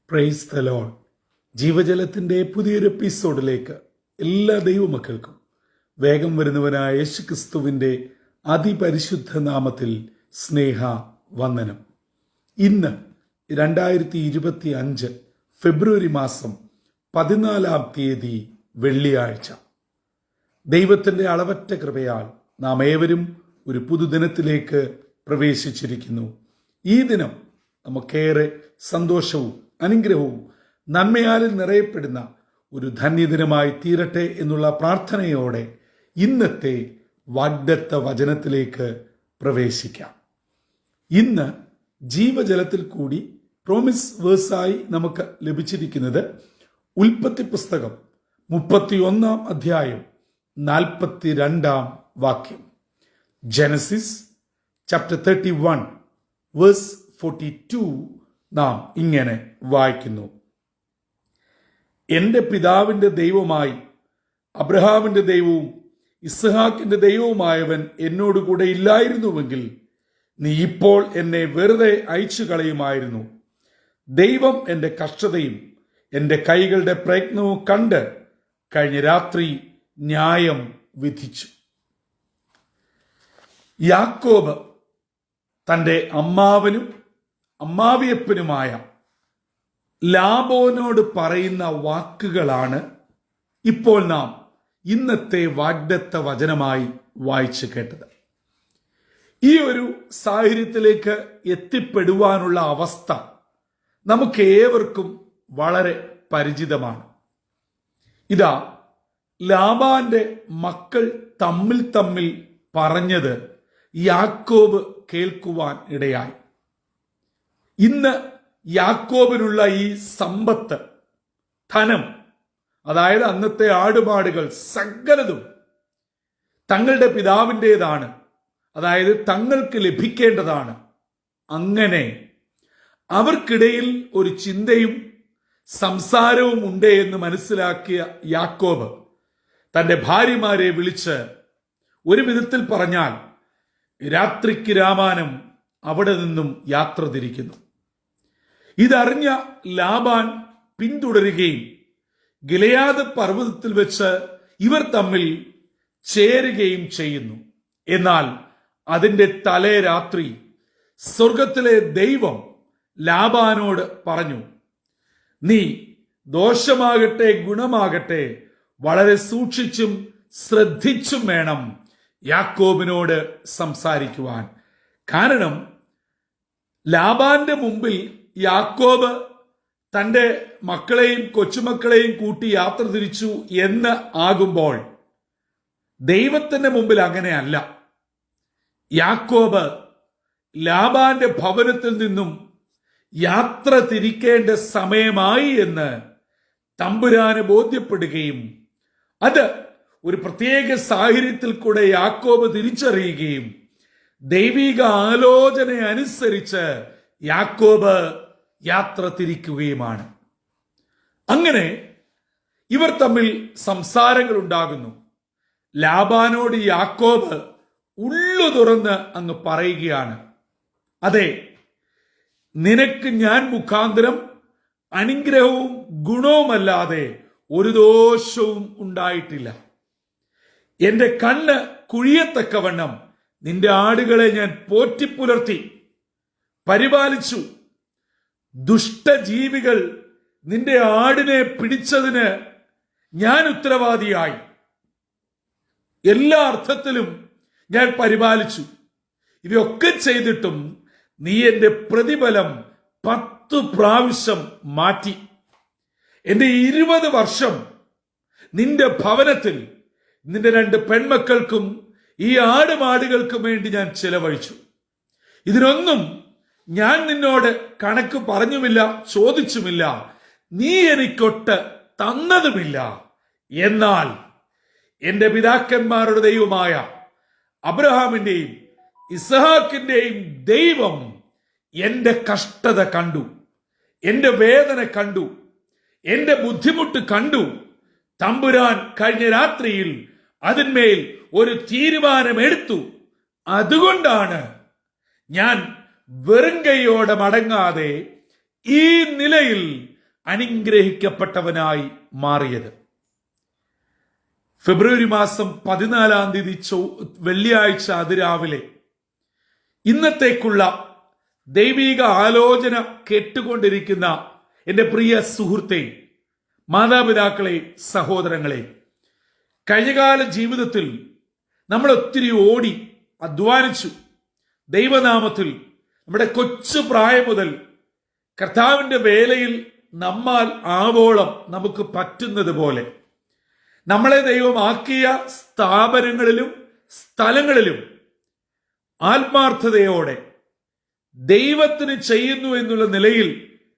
Praise the Lord. ജീവജലത്തിൻ്റെ പുതിയൊരു എപ്പിസോഡിലേക്ക് എല്ലാ ദൈവമക്കൾക്കും വേഗം വരുന്നവനായ യേശുക്രിസ്തുവിൻ്റെ അതിപരിശുദ്ധ നാമത്തിൽ സ്നേഹ വന്ദനം. ഇന്ന് 2025 ഫെബ്രുവരി മാസം 14-ാം തീയതി വെള്ളിയാഴ്ച. ദൈവത്തിൻ്റെ അളവറ്റ കൃപയാൽ നാം ഏവരും ഒരു പുതുദിനത്തിലേക്ക് പ്രവേശിച്ചിരിക്കുന്നു. ഈ ദിനം നമുക്കേറെ സന്തോഷവും അനുഗ്രഹവും നന്മയാലിൽ നിറയപ്പെടുന്ന ഒരു ധന്യദിനമായി തീരട്ടെ എന്നുള്ള പ്രാർത്ഥനയോടെ ഇന്നത്തെ വാഗ്ദത്ത വചനത്തിലേക്ക് പ്രവേശിക്കാം. ഇന്ന് ജീവജലത്തിൽ കൂടി പ്രോമിസ് വേഴ്സായി നമുക്ക് ലഭിച്ചിരിക്കുന്നത് ഉൽപ്പത്തി പുസ്തകം 31-ാം അധ്യായം 42-ാം വാക്യം. ജനസിസ് ചാപ്റ്റർ 31 വേഴ്സ് 42 നാം ഇങ്ങനെ വായിക്കുന്നു: എൻ്റെ പിതാവിൻ്റെ ദൈവമായി അബ്രഹാമിൻ്റെ ദൈവവും ഇസ്ഹാക്കിൻ്റെ ദൈവവുമായവൻ എന്നോടുകൂടെ ഇല്ലായിരുന്നുവെങ്കിൽ നീ ഇപ്പോൾ എന്നെ വെറുതെ അയച്ചു കളയുമായിരുന്നു. ദൈവം എൻ്റെ കഷ്ടതയും എൻ്റെ കൈകളുടെ പ്രയത്നവും കണ്ട് കഴിഞ്ഞ രാത്രി ന്യായം വിധിച്ചു. യാക്കോബ് തൻ്റെ അമ്മാവനും അമ്മാവിയപ്പനുമായ ലാബോനോട് പറയുന്ന വാക്കുകളാണ് ഇപ്പോൾ നാം ഇന്നത്തെ വാഗ്ദത്ത വചനമായി വായിച്ചു കേട്ടത്. ഈ ഒരു സാഹചര്യത്തിലേക്ക് എത്തിപ്പെടുവാനുള്ള അവസ്ഥ നമുക്ക് ഏവർക്കും വളരെ പരിചിതമാണ്. ഇതാ, ലാബാന്റെ മക്കൾ തമ്മിൽ പറഞ്ഞത് യാക്കോബ് കേൾക്കുവാൻ ഇടയായി. ഇന്ന് യാക്കോബിനുള്ള ഈ സമ്പത്ത്, ധനം, അതായത് അന്നത്തെ ആടുമാടുകൾ സകലതും തങ്ങളുടെ പിതാവിൻ്റെതാണ്, അതായത് തങ്ങൾക്ക് ലഭിക്കേണ്ടതാണ്. അങ്ങനെ അവർക്കിടയിൽ ഒരു ചിന്തയും സംസാരവും ഉണ്ട് എന്ന് മനസ്സിലാക്കിയ യാക്കോബ് തൻ്റെ ഭാര്യമാരെ വിളിച്ച്, ഒരു വിധത്തിൽ പറഞ്ഞാൽ രാത്രിക്ക് രാമാനം അവിടെ നിന്നും യാത്ര തിരിക്കുന്നു. ഇതറിഞ്ഞ ലാബാൻ പിന്തുടരുകയും ഗിലെയാദ് പർവ്വതത്തിൽ വെച്ച് ഇവർ തമ്മിൽ ചേരുകയും ചെയ്യുന്നു. എന്നാൽ അതിൻ്റെ തലേ രാത്രി സ്വർഗത്തിലെ ദൈവം ലാബാനോട് പറഞ്ഞു, നീ ദോഷമാകട്ടെ ഗുണമാകട്ടെ വളരെ സൂക്ഷിച്ചും ശ്രദ്ധിച്ചും വേണം യാക്കോബിനോട് സംസാരിക്കുവാൻ. കാരണം ലാബാന്റെ മുമ്പിൽ യാക്കോബ് തൻ്റെ മക്കളെയും കൊച്ചുമക്കളെയും കൂട്ടി യാത്ര തിരിച്ചു എന്ന് ആകുമ്പോൾ ദൈവത്തിന്റെ മുമ്പിൽ അങ്ങനെയല്ല. യാക്കോബ് ലാബാന്റെ ഭവനത്തിൽ നിന്നും യാത്ര തിരിക്കേണ്ട സമയമായി എന്ന് തമ്പുരാന് ബോധ്യപ്പെടുകയും അത് ഒരു പ്രത്യേക സാഹചര്യത്തിൽ കൂടെ യാക്കോബ് തിരിച്ചറിയുകയും ദൈവിക ആലോചന അനുസരിച്ച് യാക്കോബ് യാത്ര തിരിക്കുകയുമാണ്. അങ്ങനെ ഇവർ തമ്മിൽ സംസാരങ്ങൾ ഉണ്ടാകുന്നു. ലാബാനോട് യാക്കോബ് ഉള്ളു തുറന്ന് അങ്ങ് പറയുകയാണ്, അതെ, നിനക്ക് ഞാൻ മുഖാന്തരം അനുഗ്രഹവും ഗുണവുമല്ലാതെ ഒരു ദോഷവും ഉണ്ടായിട്ടില്ല. എന്റെ കണ്ണ് കുഴിയത്തക്കവണ്ണം നിന്റെ ആടുകളെ ഞാൻ പോറ്റിപ്പുലർത്തി പരിപാലിച്ചു. ദുഷ്ടജീവികൾ നിന്റെ ആടിനെ പിടിച്ചതിന് ഞാൻ ഉത്തരവാദിയായി. എല്ലാ അർത്ഥത്തിലും ഞാൻ പരിപാലിച്ചു. ഇവയൊക്കെ ചെയ്തിട്ടും നീ എന്റെ പ്രതിഫലം 10 പ്രാവശ്യം മാറ്റി. എന്റെ 20 വർഷം നിന്റെ ഭവനത്തിൽ നിന്റെ 2 പെൺമക്കൾക്കും ഈ ആടുമാടുകൾക്കും വേണ്ടി ഞാൻ ചെലവഴിച്ചു. ഇതിനൊന്നും ഞാൻ നിന്നോട് കണക്ക് പറഞ്ഞുമില്ല, ചോദിച്ചുമില്ല, നീ എനിക്കൊട്ട് തന്നതുമില്ല. എന്നാൽ എന്റെ പിതാക്കന്മാരുടെ ദൈവമായ അബ്രഹാമിന്റെയും ഇസ്ഹാക്കിന്റെയും ദൈവം എന്റെ കഷ്ടത കണ്ടു, എന്റെ വേദന കണ്ടു, എന്റെ ബുദ്ധിമുട്ട് കണ്ടു. തമ്പുരാൻ കഴിഞ്ഞ രാത്രിയിൽ അതിന്മേൽ ഒരു തീരുമാനമെടുത്തു. അതുകൊണ്ടാണ് ഞാൻ വെറും കൈയോടെ മടങ്ങാതെ ഈ നിലയിൽ അനുഗ്രഹിക്കപ്പെട്ടവനായി മാറിയത്. ഫെബ്രുവരി മാസം 14 വെള്ളിയാഴ്ച അതിരാവിലെ ഇന്നത്തേക്കുള്ള ദൈവിക ആലോചന കേട്ടുകൊണ്ടിരിക്കുന്ന എൻ്റെ പ്രിയ സുഹൃത്തെ, മാതാപിതാക്കളെ, സഹോദരങ്ങളെ, കഴിഞ്ഞകാല ജീവിതത്തിൽ നമ്മൾ ഒത്തിരി ഓടി അധ്വാനിച്ചു. ദൈവനാമത്തിൽ നമ്മുടെ കൊച്ചു പ്രായം മുതൽ കർത്താവിൻ്റെ വേലയിൽ നമ്മാൽ ആവോളം നമുക്ക് പറ്റുന്നത് പോലെ നമ്മളെ ദൈവം ആക്കിയ സ്ഥാപനങ്ങളിലും സ്ഥലങ്ങളിലും ആത്മാർത്ഥതയോടെ ദൈവത്തിന് ചെയ്യുന്നു എന്നുള്ള നിലയിൽ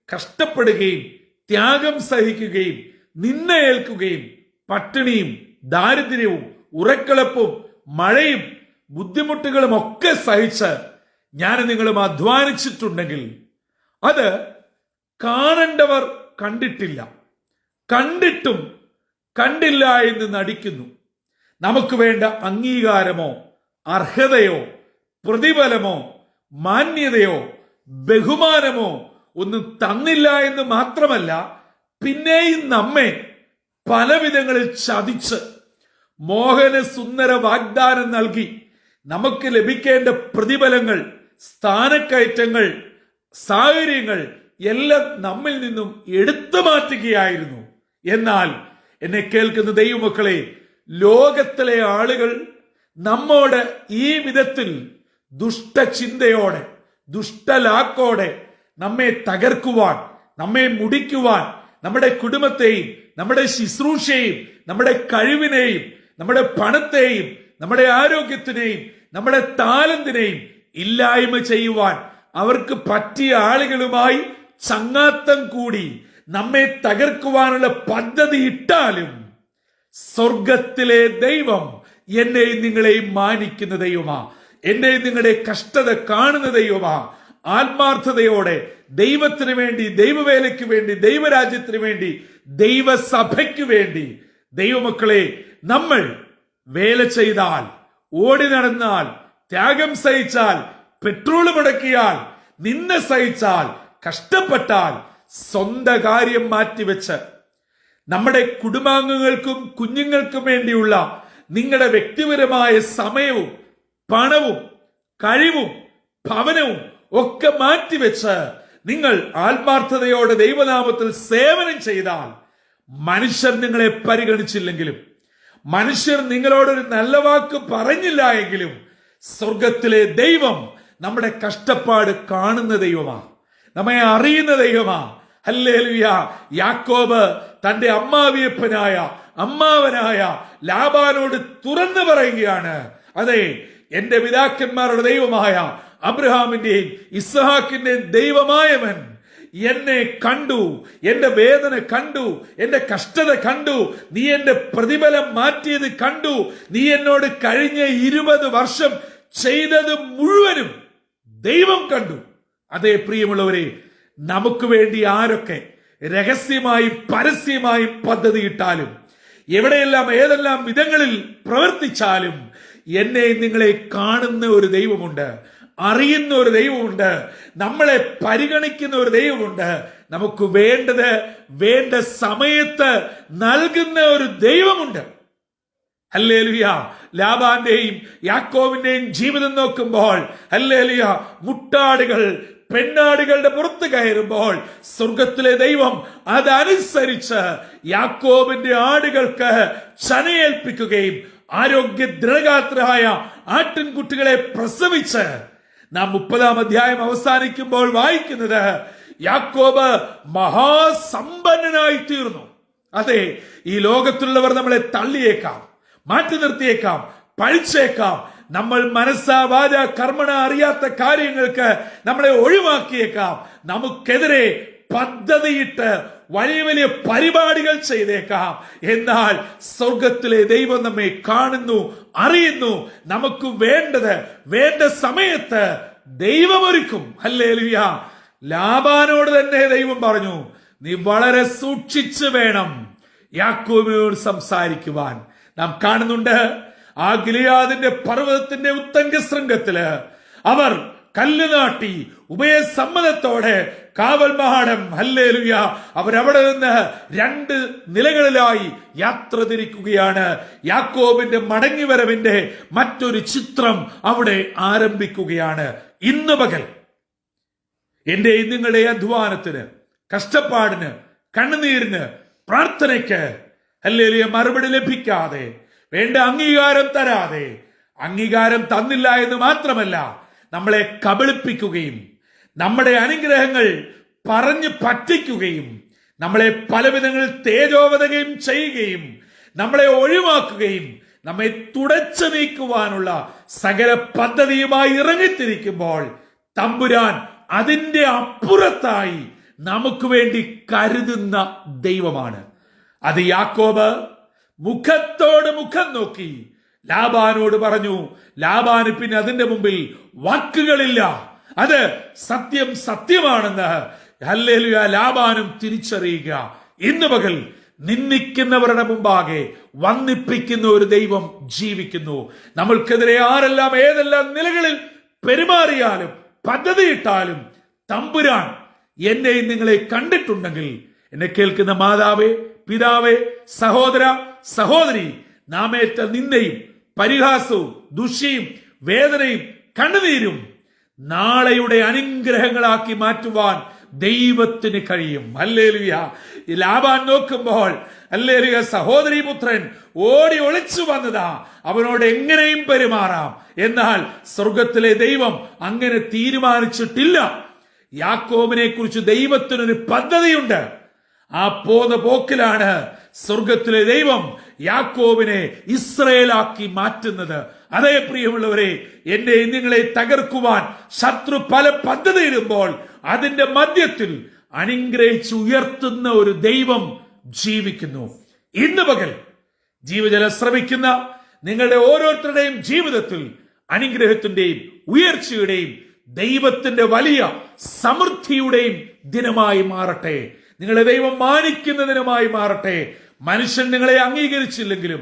കഷ്ടപ്പെടുകയും ത്യാഗം സഹിക്കുകയും നിന്ന ഏൽക്കുകയും പട്ടിണിയും ദാരിദ്ര്യവും ഉറക്കളപ്പും മഴയും ബുദ്ധിമുട്ടുകളും ഒക്കെ സഹിച്ച് ഞാൻ നിങ്ങളും അധ്വാനിച്ചിട്ടുണ്ടെങ്കിൽ അത് കാണേണ്ടവർ കണ്ടിട്ടില്ല, കണ്ടിട്ടും കണ്ടില്ല എന്ന് നടിക്കുന്നു. നമുക്ക് വേണ്ട അംഗീകാരമോ അർഹതയോ പ്രതിഫലമോ മാന്യതയോ ബഹുമാനമോ ഒന്നും തന്നില്ല എന്ന് മാത്രമല്ല, പിന്നെയും നമ്മെ പലവിധങ്ങളിൽ ചതിച്ച് മോഹന സുന്ദര വാഗ്ദാനം നൽകി നമുക്ക് ലഭിക്കേണ്ട പ്രതിഫലങ്ങൾ, സ്ഥാനക്കയറ്റങ്ങൾ, സാഹചര്യങ്ങൾ എല്ലാം നമ്മിൽ നിന്നും എടുത്തു മാറ്റുകയായിരുന്നു. എന്നാൽ എന്നെ കേൾക്കുന്ന ദൈവമക്കളെ, ലോകത്തിലെ ആളുകൾ നമ്മോട് ഈ വിധത്തിൽ ദുഷ്ടചിന്തയോടെ ദുഷ്ടലാക്കോടെ നമ്മെ തകർക്കുവാൻ, നമ്മെ മുടിക്കുവാൻ, നമ്മുടെ കുടുംബത്തെയും നമ്മുടെ ശുശ്രൂഷയെയും നമ്മുടെ കഴിവിനെയും നമ്മുടെ പണത്തെയും നമ്മുടെ ആരോഗ്യത്തിനെയും നമ്മുടെ താലന്തിനെയും ഇല്ലായ്മ ചെയ്യുവാൻ അവർക്ക് പറ്റിയ ആളുകളുമായി ചങ്ങാത്തം കൂടി നമ്മെ തകർക്കുവാനുള്ള പദ്ധതി ഇട്ടാലും സ്വർഗത്തിലെ ദൈവം എന്നെയും നിങ്ങളെയും മാനിക്കുന്ന ദൈവമാ, എന്നെയും നിങ്ങളുടെ കഷ്ടത കാണുന്ന ദൈവമാ. ആത്മാർത്ഥതയോടെ ദൈവത്തിന് വേണ്ടി, ദൈവവേലയ്ക്ക് വേണ്ടി, ദൈവരാജ്യത്തിന് വേണ്ടി, ദൈവസഭയ്ക്ക് വേണ്ടി ദൈവമക്കളെ നമ്മൾ വേല ചെയ്താൽ, ഓടി നടന്നാൽ, ത്യാഗം സഹിച്ചാൽ, പെട്രോൾ മുടക്കിയാൽ, നിന്ന സഹിച്ചാൽ, കഷ്ടപ്പെട്ടാൽ, സ്വന്തം കാര്യം മാറ്റിവെച്ച് നമ്മുടെ കുടുംബാംഗങ്ങൾക്കും കുഞ്ഞുങ്ങൾക്കും വേണ്ടിയുള്ള നിങ്ങളുടെ വ്യക്തിപരമായ സമയവും പണവും കഴിവും ഭവനവും ഒക്കെ മാറ്റിവെച്ച് നിങ്ങൾ ആത്മാർത്ഥതയോടെ ദൈവനാമത്തിൽ സേവനം ചെയ്താൽ, മനുഷ്യർ നിങ്ങളെ പരിഗണിച്ചില്ലെങ്കിലും, മനുഷ്യർ നിങ്ങളോടൊരു നല്ല വാക്ക് പറഞ്ഞില്ല എങ്കിലും, സ്വർഗത്തിലെ ദൈവം നമ്മുടെ കഷ്ടപ്പാട് കാണുന്ന ദൈവമാ, നമ്മെ അറിയുന്ന ദൈവമാ. ഹല്ലേലൂയ. യാക്കോബ് തന്റെ അമ്മാവനായ ലാബാനോട് തുറന്നു പറയുകയാണ്, അതെ, എന്റെ പിതാക്കന്മാരുടെ ദൈവമായ അബ്രഹാമിന്റെയും ഇസ്ഹാക്കിന്റെയും ദൈവമായവൻ എന്നെ കണ്ടു, എന്റെ വേദന കണ്ടു, എന്റെ കഷ്ടത കണ്ടു, നീ എന്റെ പ്രതിഫലം മാറ്റിയത് കണ്ടു, നീ എന്നോട് കഴിഞ്ഞ 20 വർഷം ചെയ്തത് മുഴുവനും ദൈവം കണ്ടു. അതേ പ്രിയമുള്ളവരെ, നമുക്ക് വേണ്ടി ആരൊക്കെ രഹസ്യമായും പരസ്യമായും പദ്ധതിയിട്ടാലും, എവിടെയെല്ലാം ഏതെല്ലാം വിധങ്ങളിൽ പ്രവർത്തിച്ചാലും, എന്നെ നിങ്ങളെ കാണുന്ന ഒരു ദൈവമുണ്ട്, അറിയുന്ന ഒരു ദൈവമുണ്ട്, നമ്മളെ പരിഗണിക്കുന്ന ഒരു ദൈവമുണ്ട്, നമുക്ക് വേണ്ടത് വേണ്ട സമയത്ത് നൽകുന്ന ഒരു ദൈവമുണ്ട്. ഹല്ലേലൂയ. ലാബാന്റെയും യാക്കോബിന്റെയും ജീവിതം നോക്കുമ്പോൾ, ഹല്ലേലൂയ, മുട്ടാടുകൾ പെണ്ണാടുകളുടെ പുറത്ത് കയറുമ്പോൾ സ്വർഗത്തിലെ ദൈവം അതനുസരിച്ച് യാക്കോബിന്റെ ആടുകൾക്ക് ചനയേൽപ്പിക്കുകയും ആരോഗ്യ ദൃഢഗാത്രരായ ആട്ടിൻകുട്ടികളെ പ്രസവിച്ച് നാം 30-ാം അധ്യായം അവസാനിക്കുമ്പോൾ വായിക്കുന്നത്, യാക്കോബ് മഹാസമ്പന്നനായി തീർന്നു. അതെ, ഈ ലോകത്തുള്ളവർ നമ്മളെ തള്ളിയേക്കാം, മാറ്റി നിർത്തിയേക്കാം, പഴിച്ചേക്കാം, നമ്മൾ മനസ്സാ വാച കർമ്മണ അറിയാത്ത കാര്യങ്ങൾക്ക് നമ്മളെ ഒഴിവാക്കിയേക്കാം, നമുക്കെതിരെ പദ്ധതിയിട്ട് വലിയ വലിയ പരിപാടികൾ ചെയ്തേക്കാം. എന്നാൽ സ്വർഗത്തിലെ ദൈവം നമ്മെ കാണുന്നു, അറിയുന്നു. നമുക്ക് വേണ്ടത് വേണ്ട സമയത്ത് ദൈവം ഒരുക്കും. ഹല്ലേലൂയ. ലാബാനോട് തന്നെ ദൈവം പറഞ്ഞു, നീ വളരെ സൂക്ഷിച്ചു വേണം യാക്കോബിനോട് സംസാരിക്കുവാൻ. നാം കാണുന്നുണ്ട്, ആ ഗിലിയാദിന്റെ പർവ്വതത്തിന്റെ ഉത്തംഗ ശൃംഗത്തില് അവർ കല്ലുനാട്ടി ഉഭയസമ്മതത്തോടെ കാവൽ മഹാടം ഹല്ലേലൂയ അവരവിടെ നിന്ന് 2 നിലകളിലായി യാത്ര തിരിക്കുകയാണ്. യാക്കോബിന്റെ മടങ്ങിവരവിന്റെ മറ്റൊരു ചിത്രം അവിടെ ആരംഭിക്കുകയാണ്. ഇന്ന് പകൽ എന്റെയും നിങ്ങളുടെ അധ്വാനത്തിന്, കഷ്ടപ്പാടിന്, കണ്ണുനീരിന്, പ്രാർത്ഥനയ്ക്ക് ഹല്ലേലൂയ മറുപടി ലഭിക്കാതെ, വേണ്ട അംഗീകാരം തരാതെ, അംഗീകാരം തന്നില്ല എന്ന് മാത്രമല്ല നമ്മളെ കബളിപ്പിക്കുകയും നമ്മുടെ അനുഗ്രഹങ്ങൾ പറഞ്ഞു പറ്റിക്കുകയും നമ്മളെ പലവിധങ്ങളിൽ തേജോവധകയും ചെയ്യുകയും നമ്മളെ ഒഴിവാക്കുകയും നമ്മെ തുടച്ചു നീക്കുവാനുള്ള സകല പദ്ധതിയുമായി ഇറങ്ങിത്തിരിക്കുമ്പോൾ തമ്പുരാൻ അതിന്റെ അപ്പുറത്തായി നമുക്ക് വേണ്ടി കരുതുന്ന ദൈവമാണ്. അത് യാക്കോബ് മുഖത്തോട് മുഖം നോക്കി ലാബാനോട് പറഞ്ഞു. ലാബാന് പിന്നെ അതിന്റെ മുമ്പിൽ വാക്കുകളില്ല. അത് സത്യം സത്യമാണെന്ന് ഹല്ലേലൂയ ലാബാനും തിരിച്ചറിയുക. ഇന്ന് പകൽ നിന്ദിക്കുന്നവരുടെ മുമ്പാകെ വന്നിപ്പിക്കുന്ന ഒരു ദൈവം ജീവിക്കുന്നു. നമ്മൾക്കെതിരെ ആരെല്ലാം ഏതെല്ലാം നിലകളിൽ പെരുമാറിയാലും പദ്ധതിയിട്ടാലും തമ്പുരാൻ എന്നെയും നിങ്ങളെ കണ്ടിട്ടുണ്ടെങ്കിൽ, എന്നെ കേൾക്കുന്ന മാതാവേ, പിതാവേ, സഹോദര, സഹോദരി, നാമേറ്റ നിന്ദയും പരിഹാസവും ദുഷിയും വേദനയും കണ്ണുനീരും നാളെയുടെ അനുഗ്രഹങ്ങളാക്കി മാറ്റുവാൻ ദൈവത്തിന് കഴിയും. ഹല്ലേലൂയ. ലാബാൻ നോക്കുമ്പോൾ ഹല്ലേലൂയ സഹോദരി പുത്രൻ ഓടി ഒളിച്ചു വന്നതാ, അവനോട് എങ്ങനെയും പെരുമാറാം. എന്നാൽ സ്വർഗത്തിലെ ദൈവം അങ്ങനെ തീരുമാനിച്ചിട്ടില്ല. യാക്കോബിനെ കുറിച്ച് ദൈവത്തിനൊരു പദ്ധതിയുണ്ട്. ആ പോന്ന പോക്കിലാണ് സ്വർഗത്തിലെ ദൈവം യാക്കോബിനെ ഇസ്രയേലാക്കി മാറ്റുന്നത്. അതേ പ്രിയമുള്ളവരെ, എന്റെ നിങ്ങളെ തകർക്കുവാൻ ശത്രു പല പദ്ധതിയിടുമ്പോൾ അതിന്റെ മധ്യത്തിൽ അനുഗ്രഹിച്ച് ഉയർത്തുന്ന ഒരു ദൈവം ജീവിക്കുന്നു. ഇന്ന് പകൽ ജീവജലം ശ്രവിക്കുന്ന നിങ്ങളുടെ ഓരോരുത്തരുടെയും ജീവിതത്തിൽ അനുഗ്രഹത്തിന്റെയും ഉയർച്ചയുടെയും ദൈവത്തിന്റെ വലിയ സമൃദ്ധിയുടെയും ദിനമായി മാറട്ടെ. നിങ്ങളെ ദൈവം മാനിക്കുന്ന ദിനമായി മാറട്ടെ. മനുഷ്യൻ നിങ്ങളെ അംഗീകരിച്ചില്ലെങ്കിലും,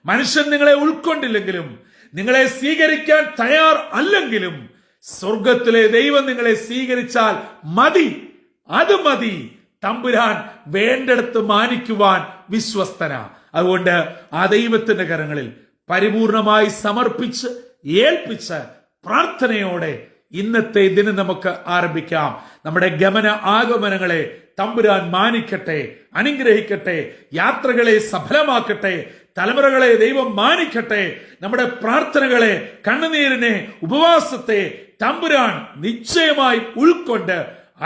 മനുഷ്യൻ നിങ്ങളെ ഉൾക്കൊണ്ടില്ലെങ്കിലും, നിങ്ങളെ സ്വീകരിക്കാൻ തയ്യാർ അല്ലെങ്കിലും സ്വർഗത്തിലെ ദൈവം നിങ്ങളെ സ്വീകരിച്ചാൽ മതി. അത് മതി. തമ്പുരാൻ വേണ്ടടുത്ത് മാനിക്കുവാൻ വിശ്വസ്തന. അതുകൊണ്ട് ആ ദൈവത്തിന്റെ കരങ്ങളിൽ പരിപൂർണമായി സമർപ്പിച്ച് ഏൽപ്പിച്ച് പ്രാർത്ഥനയോടെ ഇന്നത്തെ ദിനം നമുക്ക് ആരംഭിക്കാം. നമ്മുടെ ഗമന ആഗമനങ്ങളെ തമ്പുരാൻ മാനിക്കട്ടെ, അനുഗ്രഹിക്കട്ടെ, യാത്രകളെ സഫലമാക്കട്ടെ, തലമുറകളെ ദൈവം മാനിക്കട്ടെ. നമ്മുടെ പ്രാർത്ഥനകളെ, കണ്ണുനീരിനെ, ഉപവാസത്തെ തമ്പുരാൻ നിശ്ചയമായി ഉൾക്കൊണ്ട്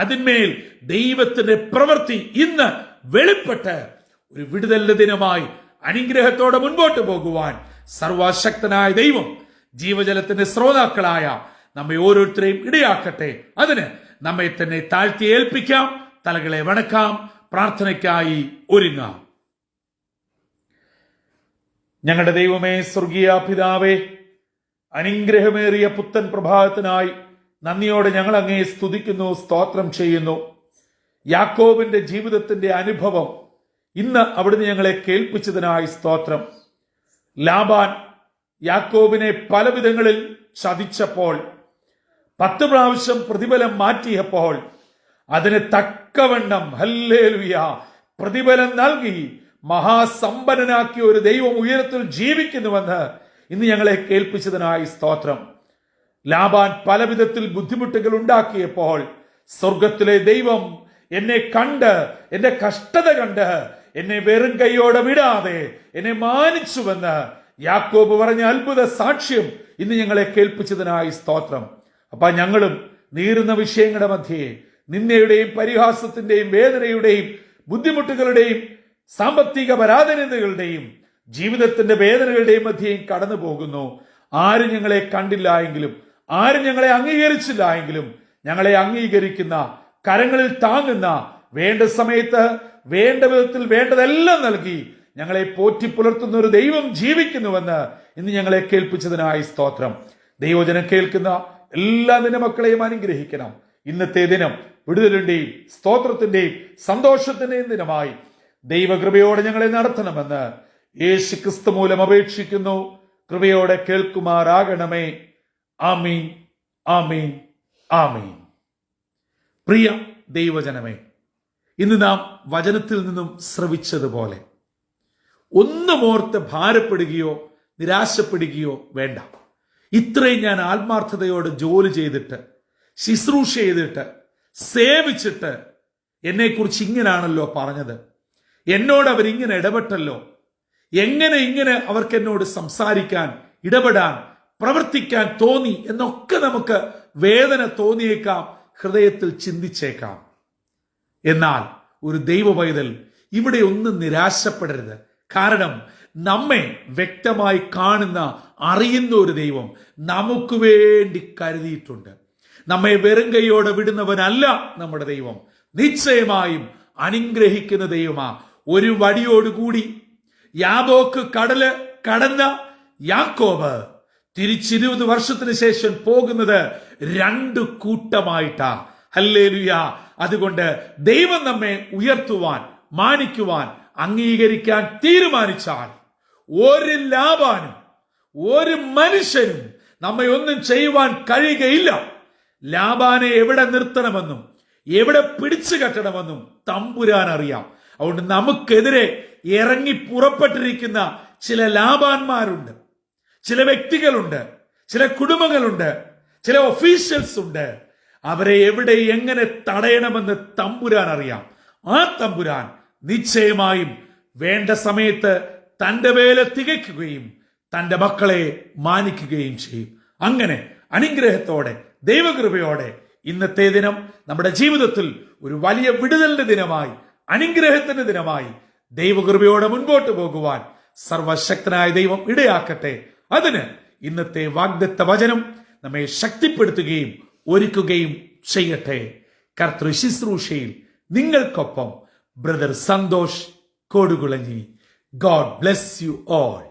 അതിന്മേൽ ദൈവത്തിന്റെ പ്രവൃത്തി ഇന്ന് വെളിപ്പെട്ട് ഒരു വിടുതലിന്റെ ദിനമായി അനുഗ്രഹത്തോടെ മുൻപോട്ട് പോകുവാൻ സർവശക്തനായ ദൈവം ജീവജലത്തിന്റെ ശ്രോതാക്കളായ നമ്മെ ഓരോരുത്തരെയും ഇടയാക്കട്ടെ. അതിന് നമ്മെ തന്നെ താഴ്ത്തി ഏൽപ്പിക്കാം, തലകളെ വണക്കാം, പ്രാർത്ഥനയ്ക്കായി ഒരുങ്ങാം. ഞങ്ങളുടെ ദൈവമേ, സ്വർഗീയ പിതാവേ, അനുഗ്രഹമേറിയ പുത്തൻ പ്രഭാതത്തിനായി നന്ദിയോടെ ഞങ്ങൾ അങ്ങയെ സ്തുതിക്കുന്നു, സ്തോത്രം ചെയ്യുന്നു. യാക്കോബിന്റെ ജീവിതത്തിന്റെ അനുഭവം ഇന്ന് അവിടുന്ന് ഞങ്ങളെ കേൾപ്പിച്ചതിനായി സ്തോത്രം. ലാബാൻ യാക്കോബിനെ പലവിധങ്ങളിൽ ചതിച്ചപ്പോൾ, 10 പ്രാവശ്യം പ്രതിഫലം മാറ്റിയപ്പോൾ അതിന് തക്കവണ്ണം ഹല്ലേലൂയ പ്രതിഫലം നൽകി മഹാസമ്പന്നനാക്കിയ ഒരു ദൈവം ഉയരത്തിൽ ജീവിക്കുന്നുവെന്ന് ഇന്ന് ഞങ്ങളെ കേൾപ്പിച്ചതിനായി സ്തോത്രം. ലാബാൻ പലവിധത്തിൽ ബുദ്ധിമുട്ടുകൾ ഉണ്ടാക്കിയപ്പോൾ സ്വർഗത്തിലെ ദൈവം എന്നെ കണ്ട്, എന്റെ കഷ്ടത കണ്ട് എന്നെ വെറും കൈയോടെ വിടാതെ എന്നെ മാനിച്ചുവെന്ന് യാക്കോബ് പറഞ്ഞ അത്ഭുത സാക്ഷ്യം ഇന്ന് ഞങ്ങളെ കേൾപ്പിച്ചതിനായി സ്തോത്രം. അപ്പൊ ഞങ്ങളും നീറുന്ന വിഷയങ്ങളുടെ മധ്യേ നിന്ദയുടെയും പരിഹാസത്തിന്റെയും വേദനയുടെയും ബുദ്ധിമുട്ടുകളുടെയും സാമ്പത്തിക പരാധീനതകളുടെയും ജീവിതത്തിന്റെ വേദനകളുടെയും മധ്യേയും കടന്നു പോകുന്നു. ആരും ഞങ്ങളെ കണ്ടില്ല എങ്കിലും, ആരും ഞങ്ങളെ അംഗീകരിച്ചില്ല എങ്കിലും, ഞങ്ങളെ അംഗീകരിക്കുന്ന, കരങ്ങളിൽ താങ്ങുന്ന, വേണ്ട സമയത്ത് വേണ്ട വിധത്തിൽ വേണ്ടതെല്ലാം നൽകി ഞങ്ങളെ പോറ്റി പുലർത്തുന്ന ഒരു ദൈവം ജീവിക്കുന്നുവെന്ന് ഇന്ന് ഞങ്ങളെ കേൾപ്പിച്ചതിനായി സ്തോത്രം. ദൈവജനം കേൾക്കുന്ന എല്ലാ നിന്റെ മക്കളെയും അനുഗ്രഹിക്കണം. ഇന്നത്തെ ദിനം വിടുതലിന്റെയും സ്തോത്രത്തിന്റെയും സന്തോഷത്തിന്റെയും ദിനമായി ദൈവകൃപയോടെ ഞങ്ങളെ നടത്തണമെന്ന് യേശു ക്രിസ്തു മൂലം അപേക്ഷിക്കുന്നു. കൃപയോടെ കേൾക്കുമാറാകണമേ. ആമീൻ, ആമീൻ, ആമേൻ. പ്രിയ ദൈവജനമേ, ഇന്ന് നാം വചനത്തിൽ നിന്നും ശ്രവിച്ചതുപോലെ ഒന്നുമോർത്ത് ഭാരപ്പെടുകയോ നിരാശപ്പെടുകയോ വേണ്ട. ഇത്രയും ഞാൻ ആത്മാർത്ഥതയോടെ ജോലി ചെയ്തിട്ട്, ശുശ്രൂഷ ചെയ്തിട്ട്, സേവിച്ചിട്ട് എന്നെക്കുറിച്ച് ഇങ്ങനാണല്ലോ പറഞ്ഞത്, എന്നോട് അവരിങ്ങനെ ഇടപെട്ടല്ലോ, എങ്ങനെ ഇങ്ങനെ അവർക്ക് എന്നോട് സംസാരിക്കാൻ, ഇടപെടാൻ, പ്രവർത്തിക്കാൻ തോന്നി എന്നൊക്കെ നമുക്ക് വേദന തോന്നിയേക്കാം, ഹൃദയത്തിൽ ചിന്തിച്ചേക്കാം. എന്നാൽ ഒരു ദൈവ പൈതൽ ഇവിടെ ഒന്നും നിരാശപ്പെടരുത്. കാരണം നമ്മെ വ്യക്തമായി കാണുന്ന, അറിയുന്ന ഒരു ദൈവം നമുക്ക് വേണ്ടി കരുതിയിട്ടുണ്ട്. നമ്മെ വെറും കൈയോടെ വിടുന്നവനല്ല നമ്മുടെ ദൈവം. നിശ്ചയമായും അനുഗ്രഹിക്കുന്ന ദൈവമാ. ഒരു വടിയോടുകൂടി യാബോക്ക് കടല് കടന്ന യാക്കോബ് തിരിച്ച് 20 വർഷത്തിന് ശേഷം പോകുന്നത് 2 കൂട്ടമായിട്ടാ. ഹല്ലേലൂയ. അതുകൊണ്ട് ദൈവം നമ്മെ ഉയർത്തുവാൻ, മാനിക്കുവാൻ, അംഗീകരിക്കാൻ തീരുമാനിച്ചാൽ ഒരു ലാബാനും ഒരു മനുഷ്യനും നമ്മെ ഒന്നും ചെയ്യുവാൻ കഴിയുകയില്ല. ലാബാനെ എവിടെ നിർത്തണമെന്നും എവിടെ പിടിച്ചു കെട്ടണമെന്നും തമ്പുരാൻ അറിയാം. അതുകൊണ്ട് നമുക്കെതിരെ ഇറങ്ങി പുറപ്പെട്ടിരിക്കുന്ന ചില ലാബാന്മാരുണ്ട്, ചില വ്യക്തികളുണ്ട്, ചില കുടുംബങ്ങളുണ്ട്, ചില ഒഫീഷ്യൽസ് ഉണ്ട്. അവരെ എവിടെ എങ്ങനെ തടയണമെന്ന് തമ്പുരാൻ അറിയാം. ആ തമ്പുരാൻ നിശ്ചയമായും വേണ്ട സമയത്ത് തന്റെ വേല തികയ്ക്കുകയും തന്റെ മക്കളെ മാനിക്കുകയും ചെയ്യും. അങ്ങനെ അനുഗ്രഹത്തോടെ, ദൈവകൃപയോടെ ഇന്നത്തെ ദിനം നമ്മുടെ ജീവിതത്തിൽ ഒരു വലിയ വിടുതലിന്റെ ദിനമായി, അനുഗ്രഹത്തിന്റെ ദിനമായി ദൈവകൃപയോടെ മുൻപോട്ട് പോകുവാൻ സർവശക്തനായ ദൈവം ഇടയാക്കട്ടെ. അതിന് ഇന്നത്തെ വാഗ്ദത്ത വചനം നമ്മെ ശക്തിപ്പെടുത്തുകയും ഒരുക്കുകയും ചെയ്യട്ടെ. കർത്തൃ ശുശ്രൂഷയിൽ നിങ്ങൾക്കൊപ്പം brother Santhosh Kodukulanji. God bless you all.